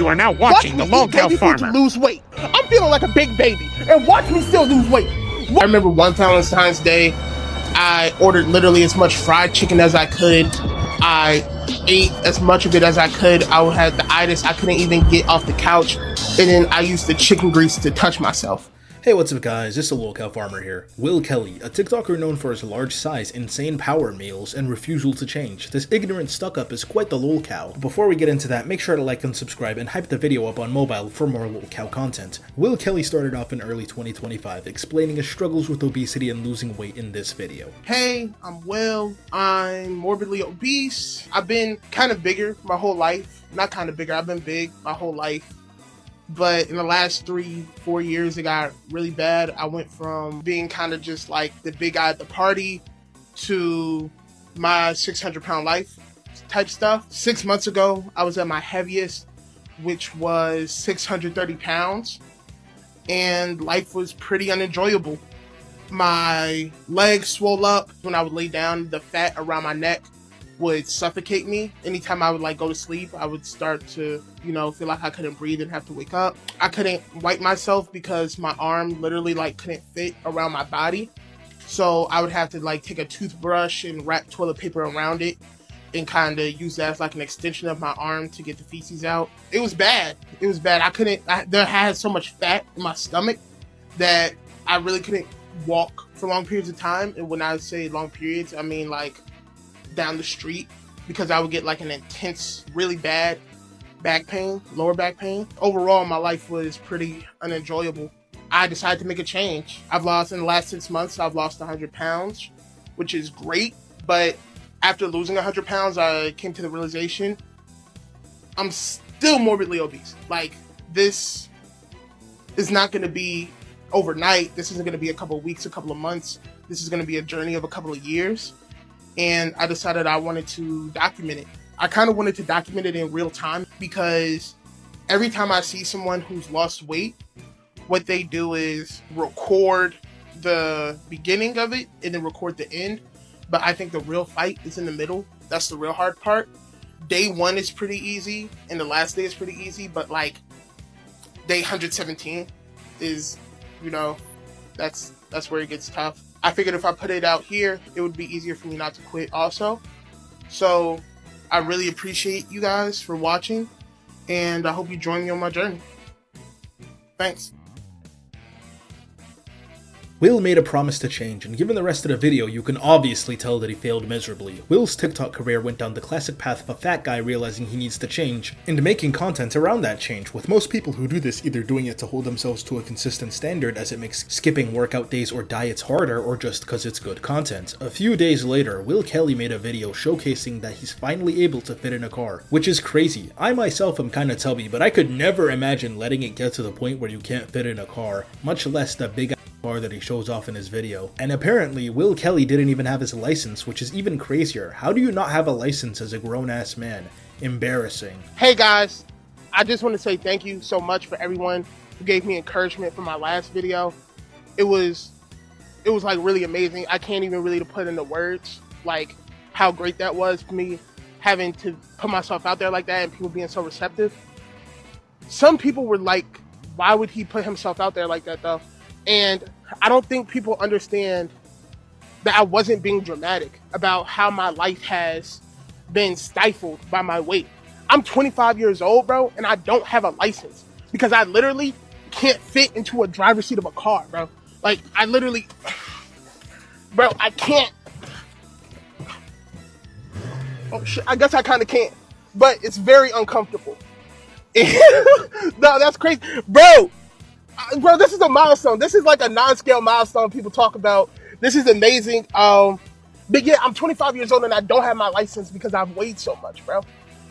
You are now Watch watching me the eat Lolcow baby food to Farmer. lose weight. I'm feeling like a big baby, and watch me still lose weight. I remember one Valentine's Day, I ordered literally as much fried chicken as I could. I ate as much of it as I could. I had the itis. I couldn't even get off the couch. And then I used the chicken grease to touch myself. Hey, what's up guys, it's the Lolcow Farmer here. Will Kelly, a TikToker known for his large size, insane power meals, and refusal to change. This ignorant stuck-up is quite the Lolcow. Before we get into that, make sure to like and subscribe and hype the video up on mobile for more Lolcow content. Will Kelly started off in early 2025, explaining his struggles with obesity and losing weight in this video. Hey, I'm Will. I'm morbidly obese. I've been kind of bigger my whole life. Not kind of bigger, I've been big my whole life. But in the last 3-4 years, it got really bad. I went from being kind of just like the big guy at the party to my 600-pound life type stuff. 6 months ago, I was at my heaviest, which was 630 pounds. And life was pretty unenjoyable. My legs swole up when I would lay down. The fat around my neck would suffocate me. Anytime I would like go to sleep, I would start to, feel like I couldn't breathe and have to wake up. I couldn't wipe myself because my arm literally like couldn't fit around my body. So I would have to like take a toothbrush and wrap toilet paper around it and kind of use that as like an extension of my arm to get the feces out. It was bad. It was bad. There had so much fat in my stomach that I really couldn't walk for long periods of time. And when I say long periods, I mean like down the street, because I would get like an intense, really bad back pain, lower back pain. Overall, my life was pretty unenjoyable. I decided to make a change. In the last 6 months, I've lost 100 pounds, which is great. But after losing 100 pounds, I came to the realization I'm still morbidly obese. Like, this is not going to be overnight. This isn't going to be a couple of weeks, a couple of months. This is going to be a journey of a couple of years. And I decided I wanted to document it. I kind of wanted to document it in real time because every time I see someone who's lost weight, what they do is record the beginning of it and then record the end. But I think the real fight is in the middle. That's the real hard part. Day 1 is pretty easy and the last day is pretty easy, but like day 117 is, that's where it gets tough. I figured if I put it out here, it would be easier for me not to quit also. So I really appreciate you guys for watching, and I hope you join me on my journey. Thanks. Will made a promise to change, and given the rest of the video, you can obviously tell that he failed miserably. Will's TikTok career went down the classic path of a fat guy realizing he needs to change, and making content around that change, with most people who do this either doing it to hold themselves to a consistent standard as it makes skipping workout days or diets harder, or just because it's good content. A few days later, Will Kelly made a video showcasing that he's finally able to fit in a car, which is crazy. I myself am kinda tubby, but I could never imagine letting it get to the point where you can't fit in a car, much less the big car that he shows off in his video. And apparently, Will Kelly didn't even have his license, which is even crazier. How do you not have a license as a grown-ass man? Embarrassing. Hey guys, I just want to say thank you so much for everyone who gave me encouragement for my last video. It was like really amazing. I can't even really put into words like how great that was for me, having to put myself out there like that and people being so receptive. Some people were like, why would he put himself out there like that though? And I don't think people understand that I wasn't being dramatic about how my life has been stifled by my weight. I'm 25 years old, bro, and I don't have a license because I literally can't fit into a driver's seat of a car, bro. Like, I literally, bro, I can't. Oh shit, I guess I kind of can't, but it's very uncomfortable. No, that's crazy, bro. Bro, this is a milestone. This is like a non-scale milestone people talk about. This is amazing. But yeah, I'm 25 years old and I don't have my license because I've weighed so much, bro.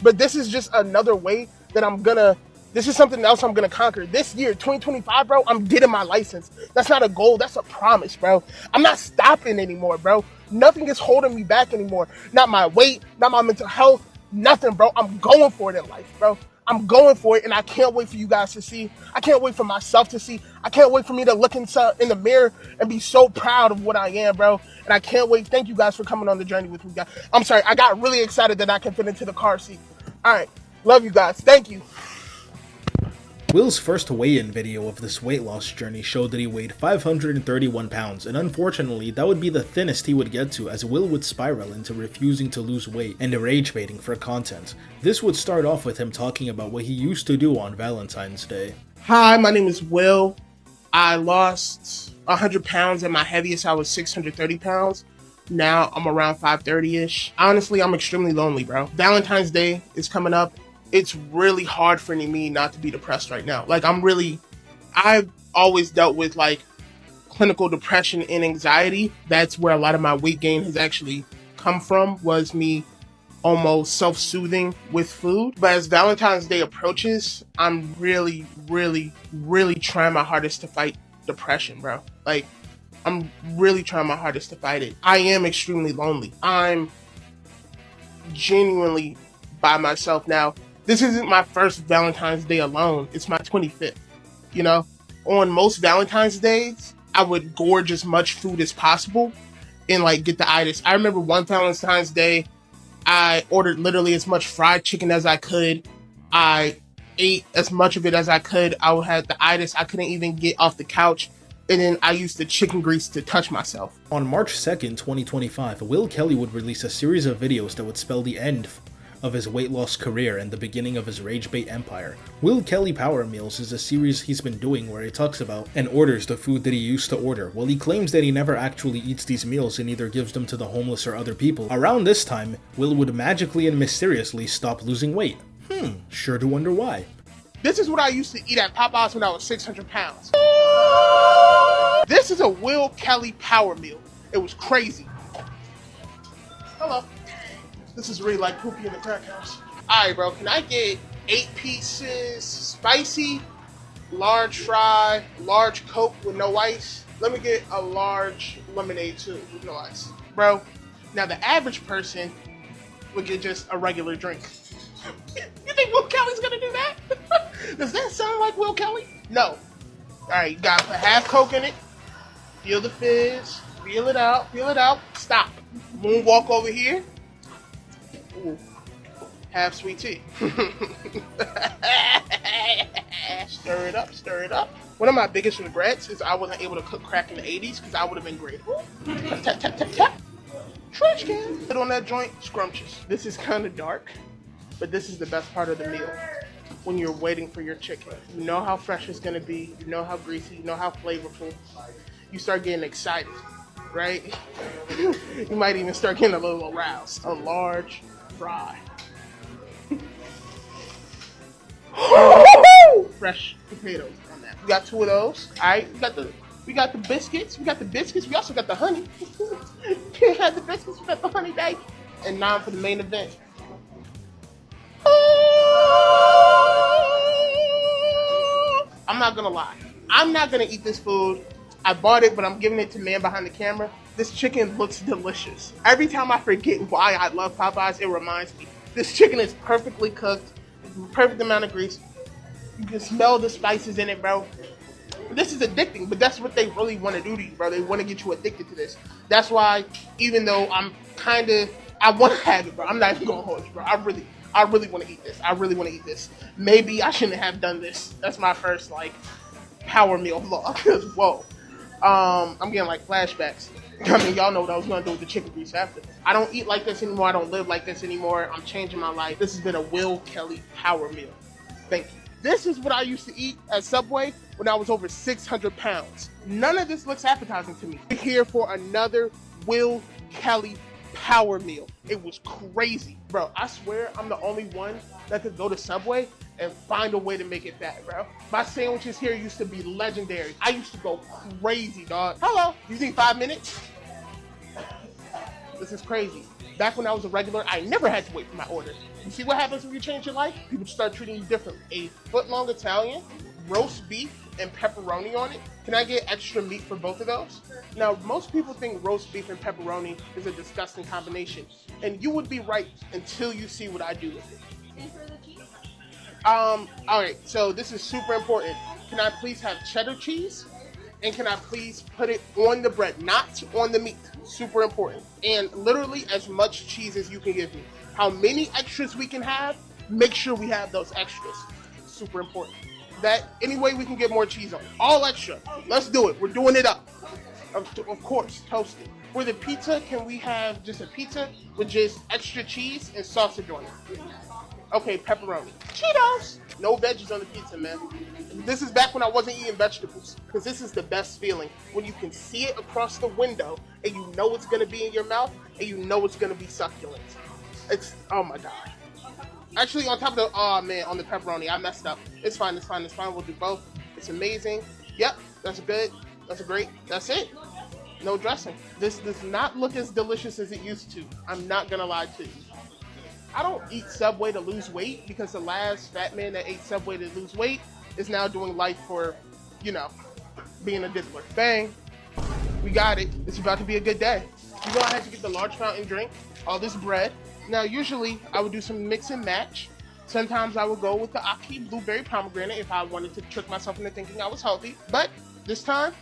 But this is just another way that this is something else I'm gonna conquer. This year, 2025, bro, I'm getting my license. That's not a goal, that's a promise, bro. I'm not stopping anymore, bro. Nothing is holding me back anymore. Not my weight, not my mental health, nothing, bro. I'm going for it in life, bro. I'm going for it, and I can't wait for you guys to see. I can't wait for myself to see. I can't wait for me to look in the mirror and be so proud of what I am, bro. And I can't wait. Thank you guys for coming on the journey with me, guys. I'm sorry. I got really excited that I can fit into the car seat. All right. Love you guys. Thank you. Will's first weigh-in video of this weight loss journey showed that he weighed 531 pounds, and unfortunately, that would be the thinnest he would get to, as Will would spiral into refusing to lose weight and rage baiting for content. This would start off with him talking about what he used to do on Valentine's Day. Hi, my name is Will. I lost 100 pounds. At my heaviest, I was 630 pounds. Now I'm around 530-ish. Honestly, I'm extremely lonely, bro. Valentine's Day is coming up. It's really hard for me not to be depressed right now. Like, I've always dealt with like clinical depression and anxiety. That's where a lot of my weight gain has actually come from, was me almost self-soothing with food. But as Valentine's Day approaches, I'm really trying my hardest to fight depression, bro. Like, I'm really trying my hardest to fight it. I am extremely lonely. I'm genuinely by myself now. This isn't my first Valentine's Day alone. It's my 25th. You know, on most Valentine's Days, I would gorge as much food as possible and like get the itis. I remember one Valentine's Day, I ordered literally as much fried chicken as I could. I ate as much of it as I could. I had the itis. I couldn't even get off the couch. And then I used the chicken grease to touch myself. On March 2nd, 2025, Will Kelly would release a series of videos that would spell the end of his weight loss career and the beginning of his rage bait empire. Will Kelly Power Meals is a series he's been doing where he talks about and orders the food that he used to order. Well, he claims that he never actually eats these meals and either gives them to the homeless or other people. Around this time, Will would magically and mysteriously stop losing weight. Sure to wonder why. This is what I used to eat at Popeyes when I was 600 pounds. This is a Will Kelly Power Meal. It was crazy. Hello. This is really like Poopy in the Crack House. Alright, bro, can I get 8 pieces spicy, large fry, large Coke with no ice? Let me get a large lemonade too with no ice. Bro, now the average person would get just a regular drink. You think Will Kelly's gonna do that? Does that sound like Will Kelly? No. Alright, you gotta put half Coke in it. Feel the fizz. Feel it out. Stop. Moonwalk over here. Ooh. Half sweet tea. Stir it up. One of my biggest regrets is I wasn't able to cook crack in the 80s, because I would have been great. Tap, tap, tap, tap. Trash can. Put on that joint, scrumptious. This is kind of dark, but this is the best part of the meal. When you're waiting for your chicken. You know how fresh it's gonna be, you know how greasy, you know how flavorful. You start getting excited, right? You might even start getting a little aroused. A large fry. Fresh potatoes on that. We got 2 of those. Alright, we got the biscuits. We also got the honey. Can't have the biscuits, we got the honey, baby. And now for the main event. I'm not gonna lie. I'm not gonna eat this food. I bought it, but I'm giving it to man behind the camera. This chicken looks delicious. Every time I forget why I love Popeyes, it reminds me. This chicken is perfectly cooked, perfect amount of grease. You can smell the spices in it, bro. This is addicting, but that's what they really want to do to you, bro. They want to get you addicted to this. That's why, even though I want to have it, bro. I'm not even gonna hold you, bro. I really want to eat this. Maybe I shouldn't have done this. That's my first like power meal vlog. Whoa. I'm getting like flashbacks. I mean, y'all know what I was gonna do with the chicken grease after. I don't eat like this anymore. I don't live like this anymore. I'm changing my life. This has been a Will Kelly Power Meal. Thank you. This is what I used to eat at Subway when I was over 600 pounds. None of this looks appetizing to me. We're here for another Will Kelly Power Meal. It was crazy. Bro, I swear I'm the only one that could go to Subway and find a way to make it fat, bro. My sandwiches here used to be legendary. I used to go crazy, dog. Hello, you need 5 minutes? This is crazy. Back when I was a regular, I never had to wait for my order. You see what happens when you change your life? People start treating you differently. A foot-long Italian, roast beef, and pepperoni on it. Can I get extra meat for both of those? Now, most people think roast beef and pepperoni is a disgusting combination. And you would be right until you see what I do with it. And for the cheese? Alright, so this is super important. Can I please have cheddar cheese? And can I please put it on the bread, not on the meat? Super important. And literally as much cheese as you can give me. How many extras we can have, make sure we have those extras. Super important. that any way we can get more cheese on it. All extra. Let's do it. We're doing it up. Of course, toasted. For the pizza, can we have just a pizza with just extra cheese and sausage on it? Okay, pepperoni. Cheetos! No veggies on the pizza, man. This is back when I wasn't eating vegetables. Because this is the best feeling. When you can see it across the window and you know it's going to be in your mouth and you know it's going to be succulent. It's, oh my God. Actually, on top of the, oh man, on the pepperoni, I messed up. It's fine. We'll do both. It's amazing. Yep, that's good. That's great. That's it. No dressing. This does not look as delicious as it used to. I'm not gonna lie to you. I don't eat Subway to lose weight because the last fat man that ate Subway to lose weight is now doing life for, you know, being a diddler. Bang. We got it. It's about to be a good day. You know I had to get the large fountain drink, all this bread. Now usually I would do some mix and match. Sometimes I would go with the Aki blueberry pomegranate if I wanted to trick myself into thinking I was healthy. But this time,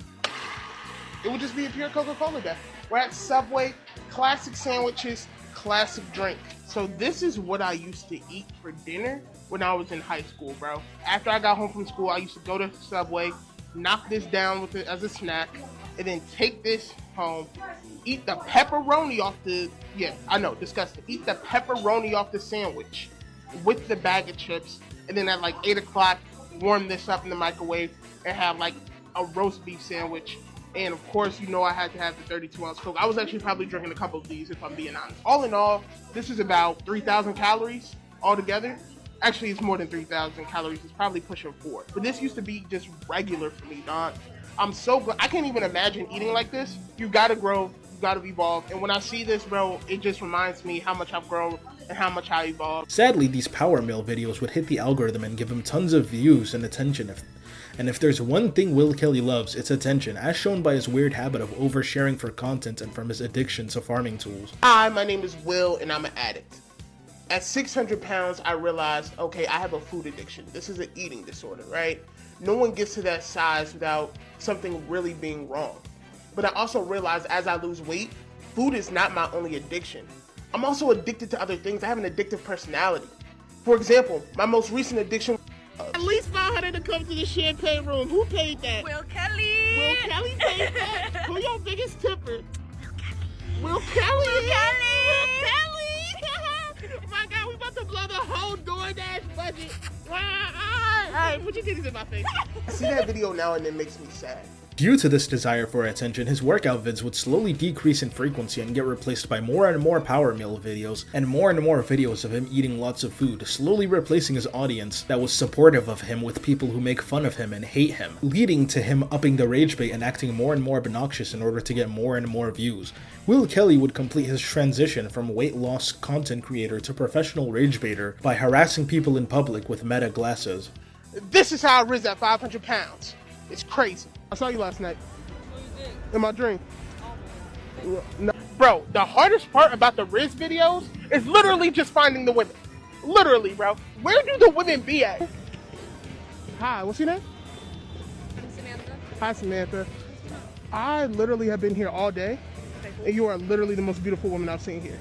it would just be a pure Coca-Cola day. We're at Subway, classic sandwiches, classic drink. So this is what I used to eat for dinner when I was in high school, bro. After I got home from school, I used to go to Subway, knock this down with it as a snack, and then take this home, eat the pepperoni off the, yeah, I know, disgusting. Eat the pepperoni off the sandwich with the bag of chips, and then at like 8 o'clock, warm this up in the microwave and have like a roast beef sandwich. And of course, you know I had to have the 32-ounce Coke. I was actually probably drinking a couple of these if I'm being honest. All in all, this is about 3,000 calories altogether. Actually, it's more than 3,000 calories. It's probably pushing 4. But this used to be just regular for me, dog. I'm so glad. I can't even imagine eating like this. You gotta grow, you gotta evolve. And when I see this, bro, it just reminds me how much I've grown and how much I evolved. Sadly, these power meal videos would hit the algorithm and give him tons of views and attention. And if there's one thing Will Kelly loves, it's attention, as shown by his weird habit of oversharing for content and from his addiction to farming tools. Hi, my name is Will, and I'm an addict. At 600 pounds, I realized, okay, I have a food addiction. This is an eating disorder, right? No one gets to that size without something really being wrong. But I also realized as I lose weight, food is not my only addiction. I'm also addicted to other things. I have an addictive personality. For example, my most recent addiction. At least 500 to come to the champagne room. Who paid that? Will Kelly. Will Kelly paid that? Who your biggest tipper? Will Kelly. Will Kelly. Will Kelly. Oh my God, we about to blow the whole DoorDash budget. All right, put your titties in my face. I see that video now and it makes me sad. Due to this desire for attention, his workout vids would slowly decrease in frequency and get replaced by more and more power meal videos and more videos of him eating lots of food, slowly replacing his audience that was supportive of him with people who make fun of him and hate him, leading to him upping the rage bait and acting more and more obnoxious in order to get more and more views. Will Kelly would complete his transition from weight loss content creator to professional rage baiter by harassing people in public with Meta glasses. This is how I riz at 500 pounds. It's crazy. I saw you last night. In my dream. No. Bro, the hardest part about the Riz videos is literally just finding the women. Literally, bro. Where do the women be at? Hi, what's your name? I'm Samantha. Hi, Samantha. I literally have been here all day, and you are literally the most beautiful woman I've seen here.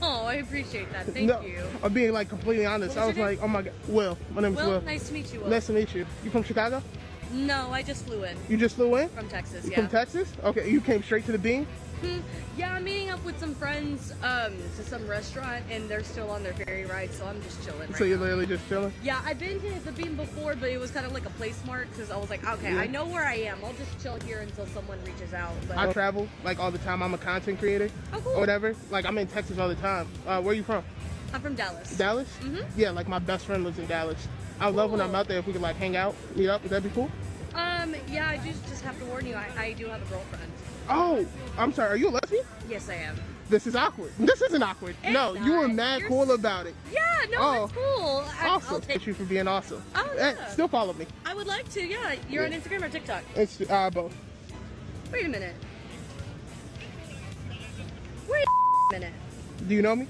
Oh, I appreciate that. Thank you. I'm being like completely honest. I was your like, name? oh my God. Will. My name is Will. Nice to meet you, Will. Nice to meet you. You from Chicago? No, I just flew in. You just flew in? From Texas, yeah. From Texas? Okay, you came straight to the Bean? Yeah, I'm meeting up with some friends to some restaurant, and they're still on their ferry ride, so I'm just chilling right So you're now. literally just chilling? Yeah, I've been to the Bean before, but it was kind of like a place mark, because I was like, okay, Yeah. I know where I am. I'll just chill here until someone reaches out. But I travel like all the time. I'm a content creator Oh, cool. or whatever. Like I'm in Texas all the time. Where are you from? I'm from Dallas. Dallas? Mhm. Yeah, like my best friend lives in Dallas. I would love when I'm Cool. out there if we could like hang out, meet up. Would that be cool? Yeah, I just have to warn you, I do have a girlfriend. Oh, I'm sorry. Are you a lesbian? Yes, I am. This is awkward. This isn't awkward. It's No, you were not. mad You're cool about it. Yeah, no, Oh, it's cool. I'll Awesome. take. Thank you for being awesome. Oh, Hey, yeah. still follow me. I would like to. Yeah, you're Yeah. on Instagram or TikTok. It's both. Wait a minute. Wait a minute. Do you know me?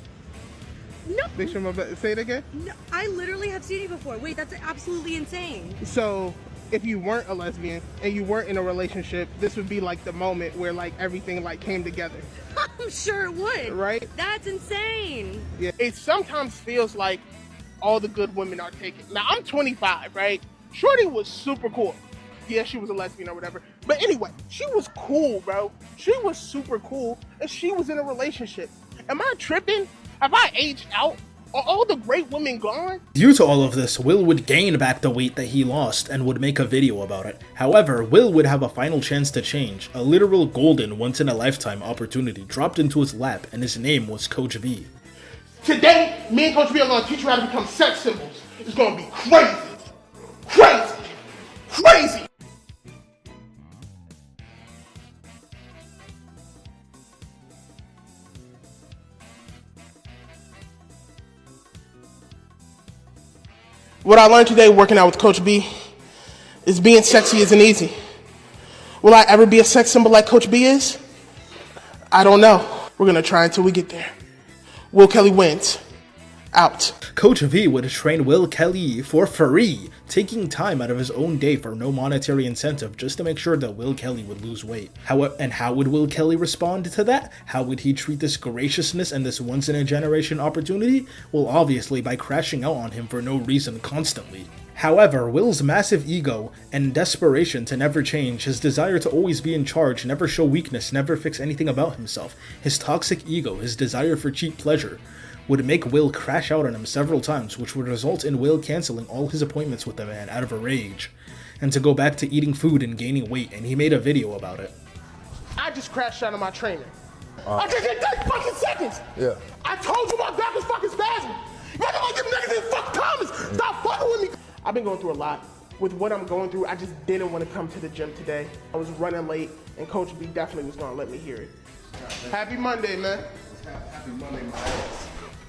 No, Make sure say it again. no, I literally have seen you before. Wait, that's absolutely insane. So, if you weren't a lesbian and you weren't in a relationship, this would be like the moment where like everything like came together, I'm sure it would. right? That's insane. Yeah. It sometimes feels like all the good women are taken. Now I'm 25, right? Shorty was super cool. Yeah, she was a lesbian or whatever. But anyway, she was cool, bro. She was super cool, and she was in a relationship. Am I tripping? Have I aged out? Are all the great women gone? Due to all of this, Will would gain back the weight that he lost and would make a video about it. However, Will would have a final chance to change. A literal golden, once-in-a-lifetime opportunity dropped into his lap, and his name was Coach V. Today, me and Coach B are going to teach you how to become sex symbols. It's going to be crazy. Crazy. Crazy. What I learned today working out with Coach B is being sexy isn't easy. Will I ever be a sex symbol like Coach B is? I don't know. We're going to try until we get there. Will Kelly wins. Out. Coach V would train Will Kelly for free, taking time out of his own day for no monetary incentive just to make sure that Will Kelly would lose weight. How would Will Kelly respond to that? How would he treat this graciousness and this once-in-a-generation opportunity? Well, obviously by crashing out on him for no reason constantly. However, Will's massive ego and desperation to never change, his desire to always be in charge, never show weakness, never fix anything about himself, his toxic ego, his desire for cheap pleasure, would make Will crash out on him several times, which would result in Will canceling all his appointments with the man out of a rage, and to go back to eating food and gaining weight, and he made a video about it. I just crashed out on my trainer. I just did 30 fucking seconds. Yeah. I told you my back was fucking spasming. Y'all don't give niggas in fuck Thomas. Stop fucking with me. I've been going through a lot. With what I'm going through, I just didn't want to come to the gym today. I was running late, and Coach B definitely was gonna let me hear it. Happy Monday, man. Happy Monday, my ass.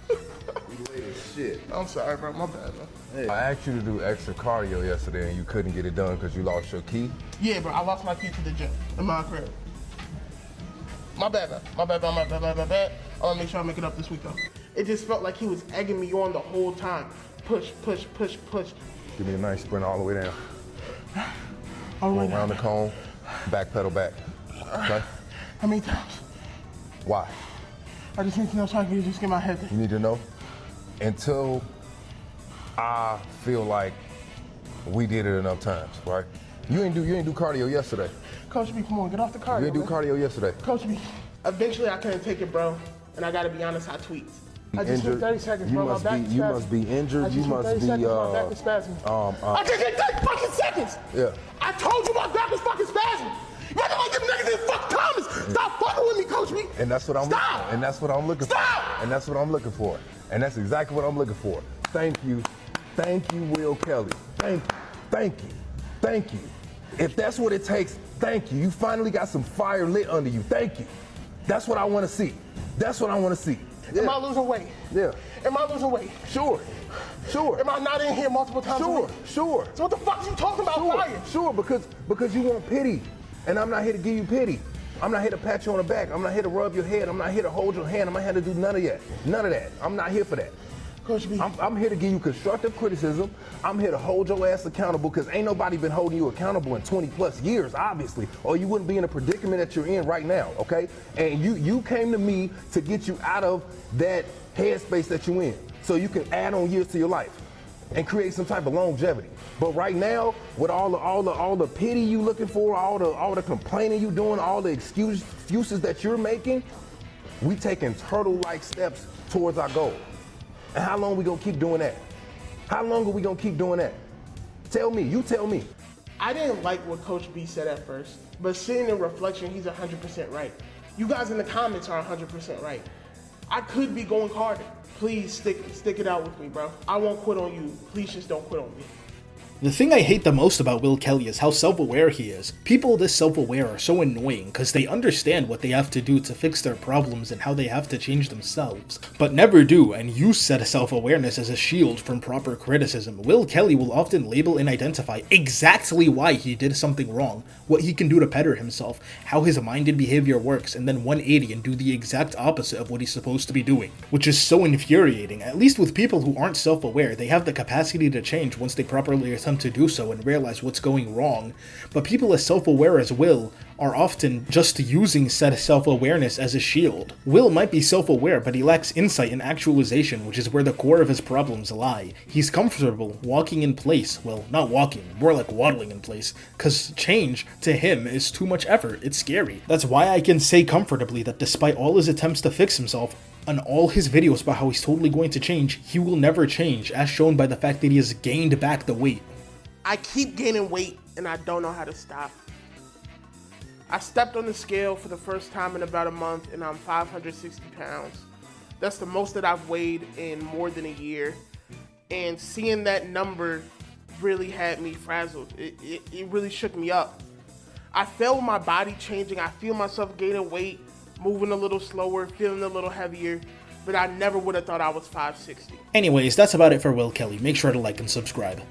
You late as shit. I'm sorry, bro. My bad, man. Hey, I asked you to do extra cardio yesterday and you couldn't get it done because you lost your key. Yeah, bro. I lost my key to the gym in my crib. My bad, man. My bad. I want to make sure I make it up this week, though. It just felt like he was egging me on the whole time. Push. Give me a nice sprint all the way down. All the Go way around down. the cone, back pedal back. Okay? How many times? Why? I just need to know so I can just get my head there. You need to know until I feel like we did it enough times, right? You ain't do cardio yesterday. Coach B, come on, get off the cardio. You ain't do man. cardio yesterday. Coach B. Eventually, I couldn't take it, bro. And I gotta be honest, I tweaked. I just Injured. took 30 seconds, You bro. must My back be- is you spasming. must be injured. I just You took must 30 be, seconds, my back is spasming. I just did 30 fucking seconds. Yeah. I told you my back was fucking spasming. Y'all don't give niggas in fuck Thomas. Stop fucking with me, Coach B. And that's what I'm Stop. and that's what I'm looking Stop. for. And that's what I'm looking for. And that's exactly what I'm looking for. Thank you. Thank you, Will Kelly. Thank you. If that's what it takes, thank you. You finally got some fire lit under you. Thank you. That's what I want to see. Yeah. Am I losing weight? Yeah. Am I losing weight? Sure. Am I not in here multiple times a week? Sure. So what the fuck are you talking about fire? Sure, because you want pity. And I'm not here to give you pity. I'm not here to pat you on the back. I'm not here to rub your head. I'm not here to hold your hand. I'm not here to do none of that. None of that. I'm not here for that. Coach B. I'm here to give you constructive criticism. I'm here to hold your ass accountable because ain't nobody been holding you accountable in 20 plus years, obviously, or you wouldn't be in the predicament that you're in right now, okay? And you came to me to get you out of that headspace that you're in so you can add on years to your life and create some type of longevity. But right now, with all the pity you looking for, all the complaining you doing, all the excuses that you're making, we taking turtle-like steps towards our goal. And how long we gonna keep doing that? How long are we gonna keep doing that? Tell me, you tell me. I didn't like what Coach B said at first, but seeing in reflection, he's 100% right. You guys in the comments are 100% right. I could be going harder. Please stick it out with me, bro. I won't quit on you. Please just don't quit on me. The thing I hate the most about Will Kelly is how self-aware he is. People this self-aware are so annoying because they understand what they have to do to fix their problems and how they have to change themselves, but never do and use said self-awareness as a shield from proper criticism. Will Kelly will often label and identify exactly why he did something wrong, what he can do to better himself, how his mind and behavior works, and then 180 and do the exact opposite of what he's supposed to be doing, which is so infuriating. At least with people who aren't self-aware, they have the capacity to change once they properly attempt to do so and realize what's going wrong, but people as self-aware as Will are often just using said self-awareness as a shield. Will might be self-aware, but he lacks insight and actualization, which is where the core of his problems lie. He's comfortable walking in place, well, not walking, more like waddling in place, cause change, to him, is too much effort, it's scary. That's why I can say comfortably that despite all his attempts to fix himself, on all his videos about how he's totally going to change, he will never change, as shown by the fact that he has gained back the weight. I keep gaining weight and I don't know how to stop. I stepped on the scale for the first time in about a month and I'm 560 pounds. That's the most that I've weighed in more than a year. And seeing that number really had me frazzled. It really shook me up. I felt my body changing. I feel myself gaining weight, moving a little slower, feeling a little heavier, but I never would have thought I was 560. Anyways, that's about it for Will Kelly. Make sure to like and subscribe.